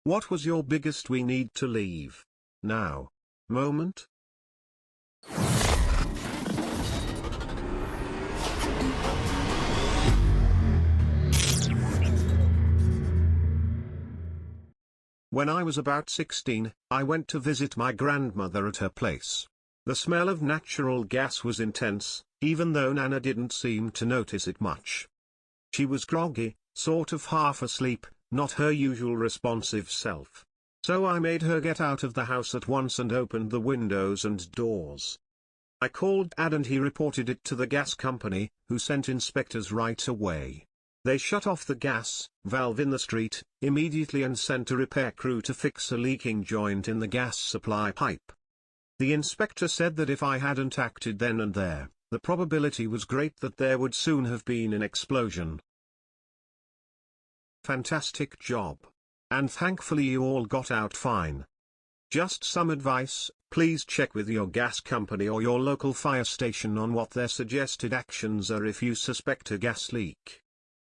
What was your biggest "we need to leave now" moment? When I was about 16, I went to visit my grandmother at her place. The smell of natural gas was intense, even though Nana didn't seem to notice it much. She was groggy, sort of half asleep, not her usual responsive self. So I made her get out of the house at once and opened the windows and doors. I called Dad and he reported it to the gas company, who sent inspectors right away. They shut off the gas valve in the street immediately and sent a repair crew to fix a leaking joint in the gas supply pipe. The inspector said that if I hadn't acted then and there, the probability was great that there would soon have been an explosion. Fantastic job. And thankfully you all got out fine. Just some advice: please check with your gas company or your local fire station on what their suggested actions are if you suspect a gas leak.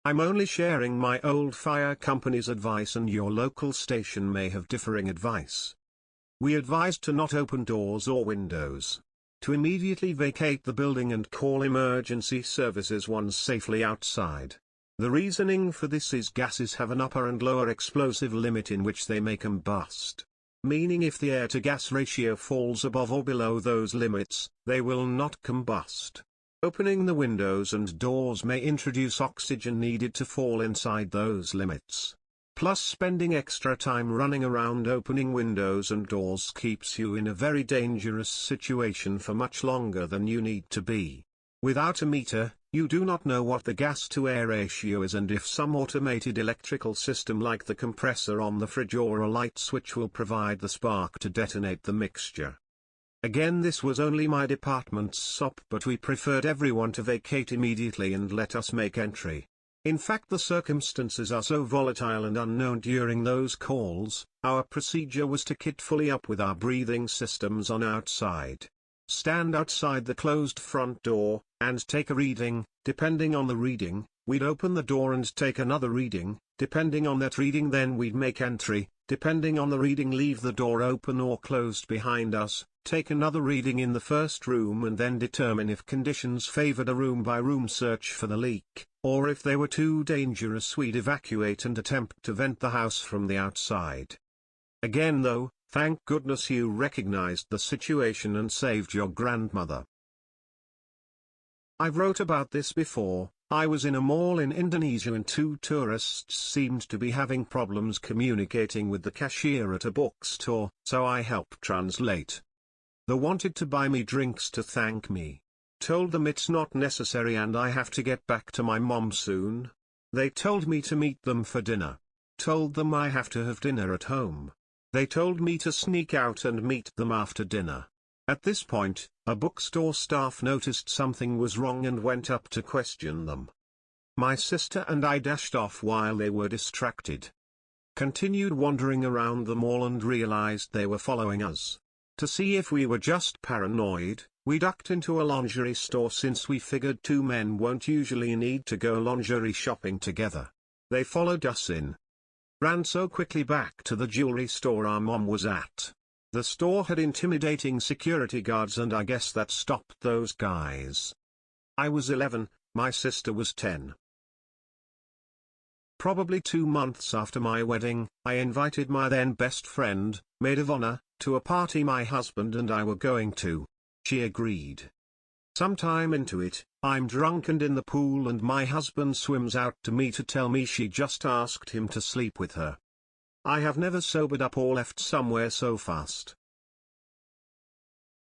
I'm only sharing my old fire company's advice and your local station may have differing advice. We advised to not open doors or windows. To immediately vacate the building and call emergency services once safely outside. The reasoning for this is gases have an upper and lower explosive limit in which they may combust. Meaning if the air-to-gas ratio falls above or below those limits, they will not combust. Opening the windows and doors may introduce oxygen needed to fall inside those limits. Plus spending extra time running around opening windows and doors keeps you in a very dangerous situation for much longer than you need to be. Without a meter, you do not know what the gas-to-air ratio is and if some automated electrical system like the compressor on the fridge or a light switch will provide the spark to detonate the mixture. Again, this was only my department's SOP, but we preferred everyone to vacate immediately and let us make entry. In fact, the circumstances are so volatile and unknown during those calls, our procedure was to kit fully up with our breathing systems on outside. Stand outside the closed front door, and take a reading. Depending on the reading, we'd open the door and take another reading. Depending on that reading, then we'd make entry. Depending on the reading, leave the door open or closed behind us, take another reading in the first room and then determine if conditions favored a room-by-room search for the leak, or if they were too dangerous we'd evacuate and attempt to vent the house from the outside. Again though, thank goodness you recognized the situation and saved your grandmother. I've wrote about this before. I was in a mall in Indonesia and two tourists seemed to be having problems communicating with the cashier at a bookstore, so I helped translate. They wanted to buy me drinks to thank me. Told them it's not necessary and I have to get back to my mom soon. They told me to meet them for dinner. Told them I have to have dinner at home. They told me to sneak out and meet them after dinner. At this point, a bookstore staff noticed something was wrong and went up to question them. My sister and I dashed off while they were distracted. Continued wandering around the mall and realized they were following us. To see if we were just paranoid, we ducked into a lingerie store since we figured two men won't usually need to go lingerie shopping together. They followed us in. Ran so quickly back to the jewelry store our mom was at. The store had intimidating security guards and I guess that stopped those guys. I was 11, my sister was 10. Probably 2 months after my wedding, I invited my then best friend, maid of honor, to a party my husband and I were going to. She agreed. Sometime into it, I'm drunk and in the pool and my husband swims out to me to tell me she just asked him to sleep with her. I have never sobered up or left somewhere so fast.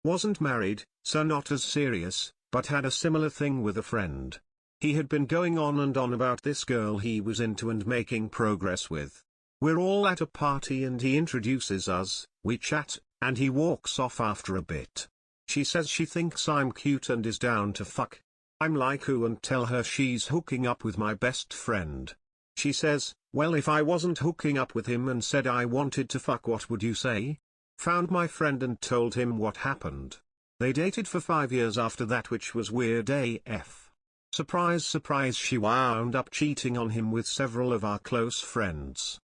Wasn't married, so not as serious, but had a similar thing with a friend. He had been going on and on about this girl he was into and making progress with. We're all at a party and he introduces us, we chat, and he walks off after a bit. She says she thinks I'm cute and is down to fuck. I'm like, who, and tell her she's hooking up with my best friend. She says, well, if I wasn't hooking up with him and said I wanted to fuck, what would you say? Found my friend and told him what happened. They dated for 5 years after that, which was weird AF. Surprise surprise, she wound up cheating on him with several of our close friends.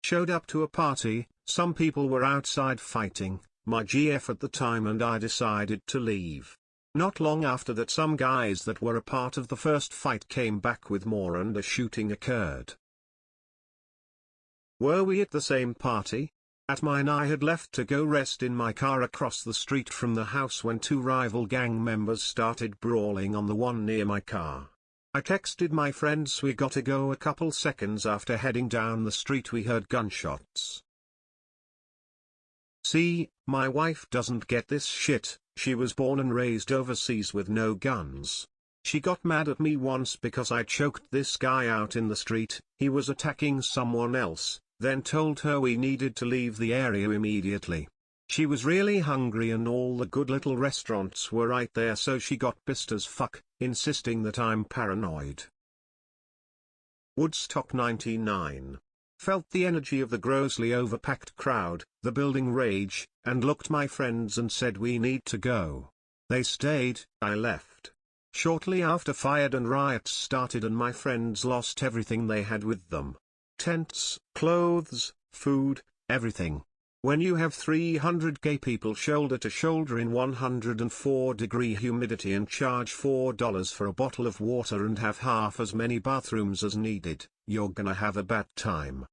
Showed up to a party, some people were outside fighting, my GF at the time, and I decided to leave. Not long after that, some guys that were a part of the first fight came back with more and a shooting occurred. Were we at the same party? At mine, I had left to go rest in my car across the street from the house when two rival gang members started brawling on the one near my car. I texted my friends we gotta go. A couple seconds after heading down the street we heard gunshots. See, my wife doesn't get this shit. She was born and raised overseas with no guns. She got mad at me once because I choked this guy out in the street. He was attacking someone else, then told her we needed to leave the area immediately. She was really hungry and all the good little restaurants were right there, so she got pissed as fuck, insisting that I'm paranoid. Woodstock 99. Felt the energy of the grossly overpacked crowd, the building rage, and looked my friends and said we need to go. They stayed, I left. Shortly after, fired and riots started and my friends lost everything they had with them. Tents, clothes, food, everything. When you have 300 gay people shoulder to shoulder in 104-degree humidity and charge $4 for a bottle of water and have half as many bathrooms as needed, you're gonna have a bad time.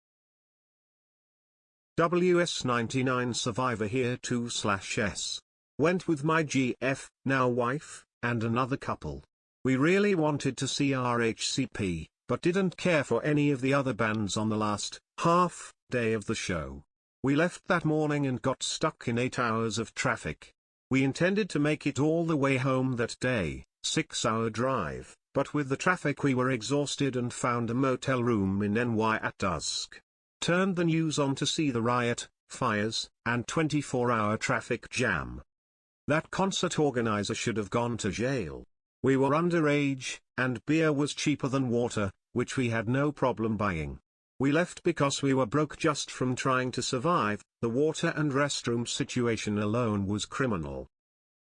WS99 survivor here 2/S. Went with my GF, now wife, and another couple. We really wanted to see RHCP, but didn't care for any of the other bands on the last half day of the show. We left that morning and got stuck in 8 hours of traffic. We intended to make it all the way home that day, 6-hour drive, but with the traffic we were exhausted and found a motel room in NY at dusk. Turned the news on to see the riot, fires, and 24-hour traffic jam. That concert organizer should have gone to jail. We were underage, and beer was cheaper than water, which we had no problem buying. We left because we were broke just from trying to survive. The water and restroom situation alone was criminal.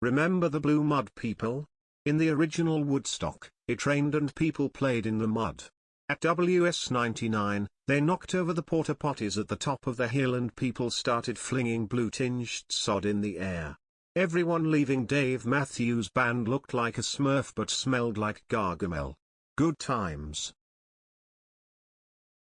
Remember the blue mud people? In the original Woodstock, it rained and people played in the mud. At WS99, they knocked over the porta potties at the top of the hill and people started flinging blue-tinged sod in the air. Everyone leaving Dave Matthews Band looked like a Smurf but smelled like Gargamel. Good times.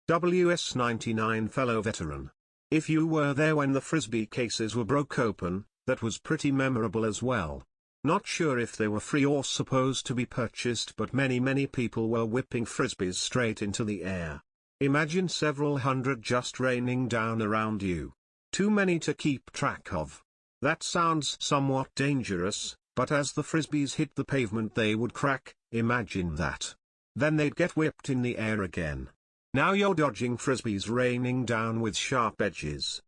WS99 fellow veteran. If you were there when the Frisbee cases were broke open, that was pretty memorable as well. Not sure if they were free or supposed to be purchased, but many people were whipping Frisbees straight into the air. Imagine several hundred just raining down around you. Too many to keep track of. That sounds somewhat dangerous, but as the Frisbees hit the pavement they would crack, imagine that. Then they'd get whipped in the air again. Now you're dodging Frisbees raining down with sharp edges.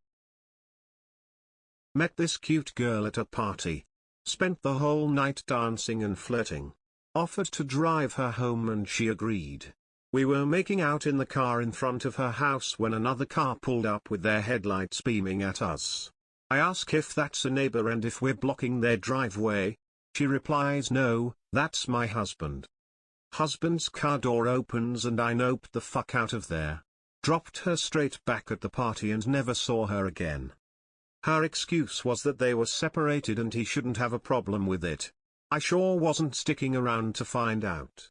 Met this cute girl at a party. Spent the whole night dancing and flirting. Offered to drive her home and she agreed. We were making out in the car in front of her house when another car pulled up with their headlights beaming at us. I ask if that's a neighbor and if we're blocking their driveway. She replies, no, that's my husband. Husband's car door opens and I noped the fuck out of there. Dropped her straight back at the party and never saw her again. Her excuse was that they were separated and he shouldn't have a problem with it. I sure wasn't sticking around to find out.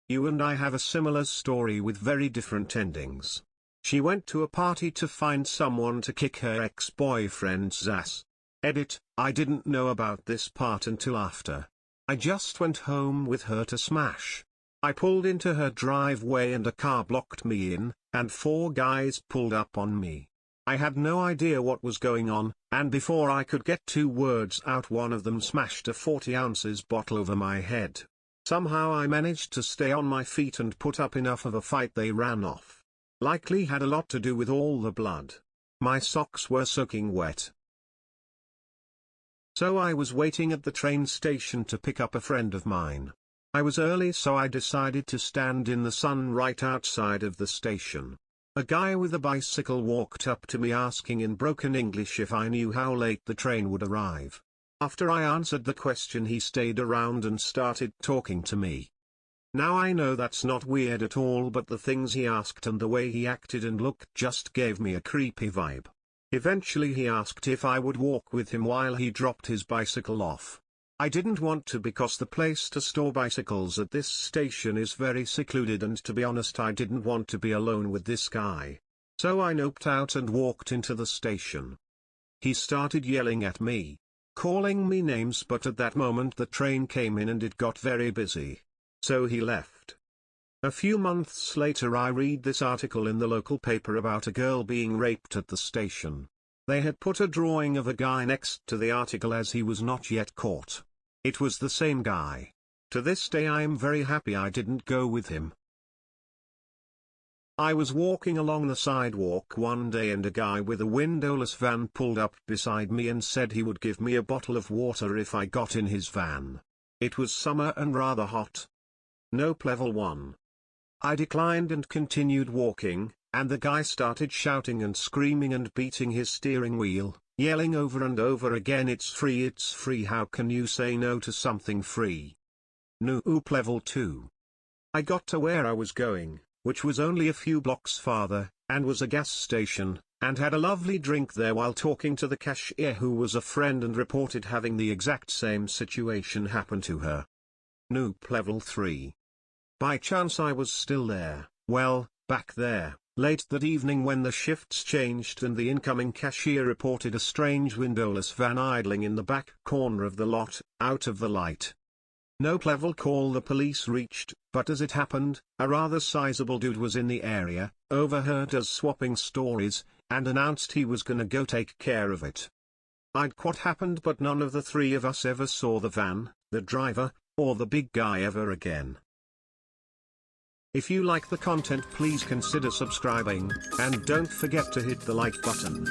You and I have a similar story with very different endings. She went to a party to find someone to kick her ex-boyfriend's ass. Edit, I didn't know about this part until after. I just went home with her to smash. I pulled into her driveway and a car blocked me in, and 4 guys pulled up on me. I had no idea what was going on, and before I could get 2 words out one of them smashed a 40 ounces bottle over my head. Somehow I managed to stay on my feet and put up enough of a fight. They ran off. Likely had a lot to do with all the blood. My socks were soaking wet. So I was waiting at the train station to pick up a friend of mine. I was early, so I decided to stand in the sun right outside of the station. A guy with a bicycle walked up to me asking in broken English if I knew how late the train would arrive. After I answered the question, he stayed around and started talking to me. Now I know that's not weird at all, but the things he asked and the way he acted and looked just gave me a creepy vibe. Eventually he asked if I would walk with him while he dropped his bicycle off. I didn't want to because the place to store bicycles at this station is very secluded, and to be honest I didn't want to be alone with this guy. So I noped out and walked into the station. He started yelling at me, calling me names, but at that moment the train came in and it got very busy. So he left. A few months later I read this article in the local paper about a girl being raped at the station. They had put a drawing of a guy next to the article as he was not yet caught. It was the same guy. To this day I am very happy I didn't go with him. I was walking along the sidewalk one day and a guy with a windowless van pulled up beside me and said he would give me a bottle of water if I got in his van. It was summer and rather hot. Nope, level 1. I declined and continued walking, and the guy started shouting and screaming and beating his steering wheel, yelling over and over again, it's free, how can you say no to something free? Nope, level 2. I got to where I was going, which was only a few blocks farther, and was a gas station, and had a lovely drink there while talking to the cashier, who was a friend and reported having the exact same situation happen to her. Nope, level 3. By chance I was still there, well, back there, late that evening when the shifts changed and the incoming cashier reported a strange windowless van idling in the back corner of the lot, out of the light. No level call the police reached, but as it happened, a rather sizable dude was in the area, overheard us swapping stories, and announced he was gonna go take care of it. I'd what happened, but none of the three of us ever saw the van, the driver, or the big guy ever again. If you like the content, please consider subscribing, and don't forget to hit the like button.